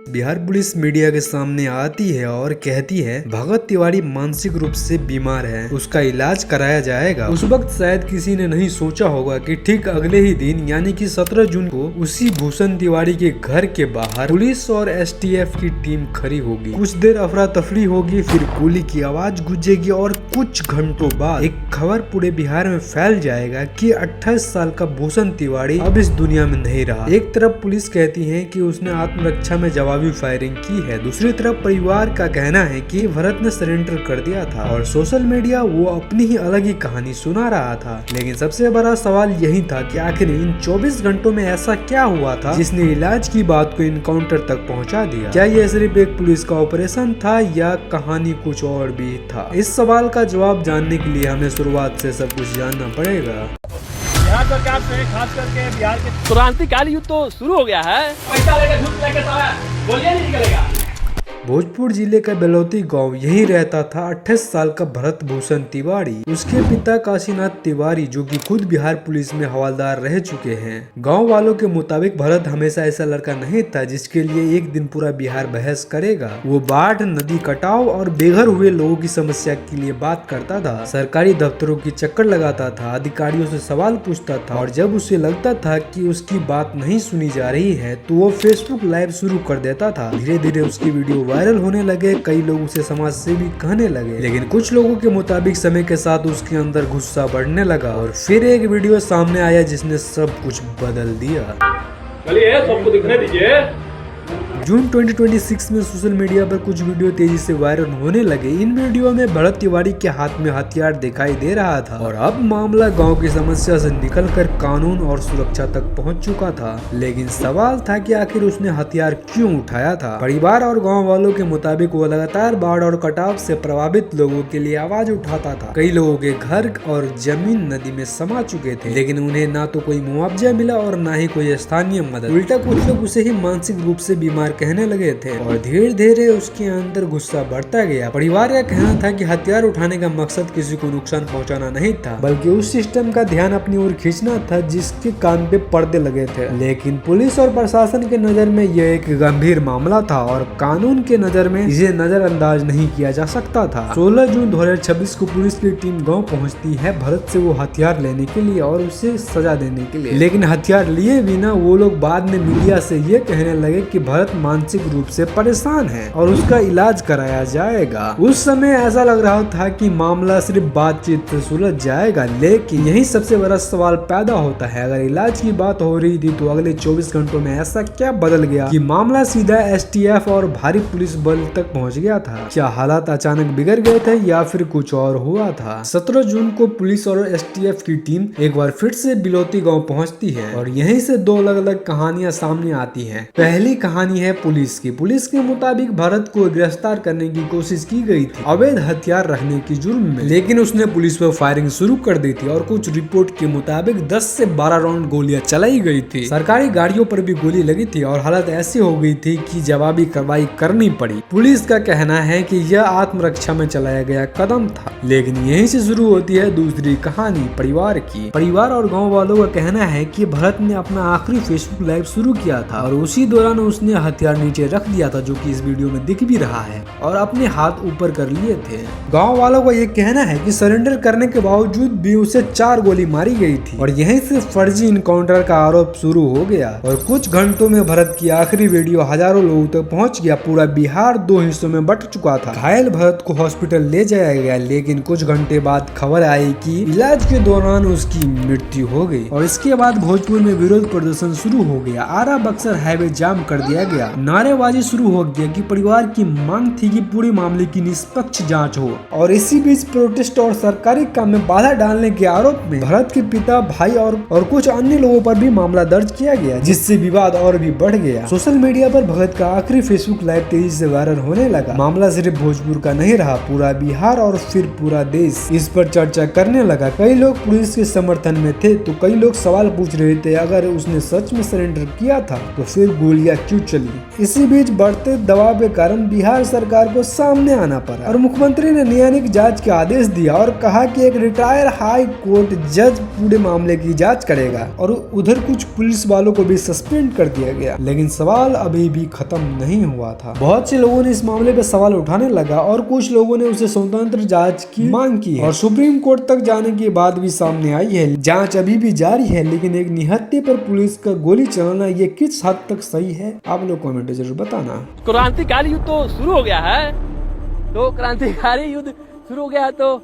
Bihar police media के सामने आती है और कहती है भगत तिवारी मानसिक रूप से बीमार है, उसका इलाज कराया जाएगा। उस वक्त शायद किसी ने नहीं सोचा होगा कि ठीक अगले ही दिन यानी कि 17 जून को उसी भूषण तिवारी के घर के बाहर पुलिस और एसटीएफ की टीम खड़ी होगी। कुछ देर अफरा तफरी होगी, फिर गोली की आवाज गूंजेगी और कुछ घंटों बाद एक खबर पूरे बिहार में फैल जाएगा कि 28 साल का भूषण तिवारी अब इस दुनिया में नहीं रहा। एक तरफ पुलिस कहती है कि उसने आत्मरक्षा में जवाबी फायरिंग की है, दूसरी तरफ परिवार का कहना है कि भरत ने सरेंडर कर दिया था और सोशल मीडिया वो अपनी ही अलग ही कहानी सुना रहा था। लेकिन सबसे बड़ा सवाल यही था कि आखिर इन 24 घंटों में ऐसा क्या हुआ था जिसने इलाज की बात को इनकाउंटर तक पहुंचा दिया। क्या यह सिर्फ एक पुलिस का ऑपरेशन था या कहानी कुछ और भी था? इस सवाल का जवाब जानने के लिए हमें शुरुआत से सब कुछ जानना पड़ेगा। बिहार सरकार से खास करके बिहार के क्रांतिकाली युद्ध तो शुरू हो गया है। पैसा लेकर झूठ लेकर सारा गोलियां नहीं निकलेगा। भोजपुर जिले का बेलौती गांव यही रहता था 28 साल का भरत भूषण तिवारी। उसके पिता काशीनाथ तिवारी जो कि खुद बिहार पुलिस में हवलदार रह चुके हैं। गांव वालों के मुताबिक भरत हमेशा ऐसा लड़का नहीं था जिसके लिए एक दिन पूरा बिहार बहस करेगा। वो बाढ़, नदी कटाव और बेघर हुए लोगों की समस्या के लिए बात करता था, सरकारी दफ्तरों की चक्कर लगाता था, अधिकारियों से सवाल पूछता था और जब उसे लगता था कि उसकी बात नहीं सुनी जा रही है तो वो फेसबुक लाइव शुरू कर देता था। धीरे धीरे उसकी वीडियो वायरल होने लगे, कई लोग उसे समाज सेवी कहने लगे। लेकिन कुछ लोगों के मुताबिक समय के साथ उसके अंदर गुस्सा बढ़ने लगा और फिर एक वीडियो सामने आया जिसने सब कुछ बदल दिया। चलिए सबको दिखने दीजिए। जून 2026 में सोशल मीडिया पर कुछ वीडियो तेजी से वायरल होने लगे। इन वीडियो में भरत तिवारी के हाथ में हथियार दिखाई दे रहा था और अब मामला गांव की समस्या से निकलकर कानून और सुरक्षा तक पहुंच चुका था। लेकिन सवाल था कि आखिर उसने हथियार क्यों उठाया था। परिवार और गांव वालों के मुताबिक वो लगातार बाढ़ और कटाव से प्रभावित लोगों के लिए आवाज उठाता था। कई लोगों के घर और जमीन नदी में समा चुके थे, लेकिन उन्हें ना तो कोई मुआवजा मिला और ना ही कोई स्थानीय मदद। उल्टा कुछ लोग उसे ही मानसिक रूप से बीमार कहने लगे थे और धीरे धीरे उसके अंदर गुस्सा बढ़ता गया। परिवार का कहना था कि हथियार उठाने का मकसद किसी को नुकसान पहुंचाना नहीं था, बल्कि उस सिस्टम का ध्यान अपनी ओर खींचना था जिसके कान पे पर्दे लगे थे। लेकिन पुलिस और प्रशासन के नजर में यह एक गंभीर मामला था और कानून के नजर में इसे नजरअंदाज नहीं किया जा सकता था। 16 जून 2026 को पुलिस की टीम गाँव पहुँचती है भरत से वो हथियार लेने के लिए और उसे सजा देने के लिए। लेकिन हथियार लिए बिना वो लोग बाद में मीडिया से ये कहने लगे कि भरत मानसिक रूप से परेशान है और उसका इलाज कराया जाएगा। उस समय ऐसा लग रहा था कि मामला सिर्फ बातचीत से सुलझ जाएगा, लेकिन यही सबसे बड़ा सवाल पैदा होता है। अगर इलाज की बात हो रही थी तो अगले 24 घंटों में ऐसा क्या बदल गया कि मामला सीधा एसटीएफ और भारी पुलिस बल तक पहुंच गया था? क्या हालात अचानक बिगड़ गए थे या फिर कुछ और हुआ था? 17 जून को पुलिस और एसटीएफ की टीम एक बार फिर से बिलौती गाँव पहुँचती है और यहीं से दो अलग अलग कहानियां सामने आती है। पहली कहानी है पुलिस की। पुलिस के मुताबिक भरत को गिरफ्तार करने की कोशिश की गई थी अवैध हथियार रखने की जुर्म में, लेकिन उसने पुलिस पर फायरिंग शुरू कर दी थी और कुछ रिपोर्ट के मुताबिक 10 से 12 राउंड गोलियां चलाई गई थी। सरकारी गाड़ियों पर भी गोली लगी थी और हालत ऐसी हो गई थी कि जवाबी कार्रवाई करनी पड़ी। पुलिस का कहना है कि यह आत्मरक्षा में चलाया गया कदम था। लेकिन यहीं से शुरू होती है दूसरी कहानी परिवार की। परिवार और गाँव वालों का कहना है कि भरत ने अपना आखिरी फेसबुक लाइव शुरू किया था और उसी दौरान उसने हथियार नीचे रख दिया था, जो कि इस वीडियो में दिख भी रहा है, और अपने हाथ ऊपर कर लिए थे। गांव वालों का ये कहना है कि सरेंडर करने के बावजूद भी उसे 4 गोली मारी गई थी और यहीं से फर्जी इनकाउंटर का आरोप शुरू हो गया। और कुछ घंटों में भरत की आखिरी वीडियो हजारों लोगों तक पहुंच गया। पूरा बिहार 2 हिस्सों में बट चुका था। घायल भरत को हॉस्पिटल ले जाया गया, लेकिन कुछ घंटे बाद खबर आई कि इलाज के दौरान उसकी मृत्यु हो गई। और इसके बाद भोजपुर में विरोध प्रदर्शन शुरू हो गया। आरा बक्सर हाईवे जाम कर दिया गया। नारेबाजी शुरू हो गया कि परिवार की मांग थी कि पूरे मामले की निष्पक्ष जांच हो। और इसी बीच प्रोटेस्ट और सरकारी काम में बाधा डालने के आरोप में भरत के पिता, भाई और कुछ अन्य लोगों पर भी मामला दर्ज किया गया, जिससे विवाद और भी बढ़ गया। सोशल मीडिया पर भरत का आखिरी फेसबुक लाइव तेजी से वायरल होने लगा। मामला सिर्फ भोजपुर का नहीं रहा, पूरा बिहार और फिर पूरा देश इस पर चर्चा करने लगा। कई लोग पुलिस के समर्थन में थे तो कई लोग सवाल पूछ रहे थे अगर उसने सच में सरेंडर किया था तो फिर गोलियां क्यों चली। थी। इसी बीच बढ़ते दबाव के कारण बिहार सरकार को सामने आना पड़ा और मुख्यमंत्री ने न्यायिक जांच के आदेश दिया और कहा कि एक रिटायर हाई कोर्ट जज पूरे मामले की जांच करेगा और उधर कुछ पुलिस वालों को भी सस्पेंड कर दिया गया। लेकिन सवाल अभी भी खत्म नहीं हुआ था। बहुत से लोगों ने इस मामले पर सवाल उठाने लगा और कुछ लोगों ने उसे स्वतंत्र जांच की मांग की है और सुप्रीम कोर्ट तक जाने की बात भी सामने आई है। जांच अभी भी जारी है, लेकिन एक निहत्थे पर पुलिस का गोली चलाना ये किस हद तक सही है, आप लोग कमेंट में जरूर बताना। क्रांतिकारी युद्ध तो शुरू हो गया है, तो क्रांतिकारी युद्ध शुरू हो गया है तो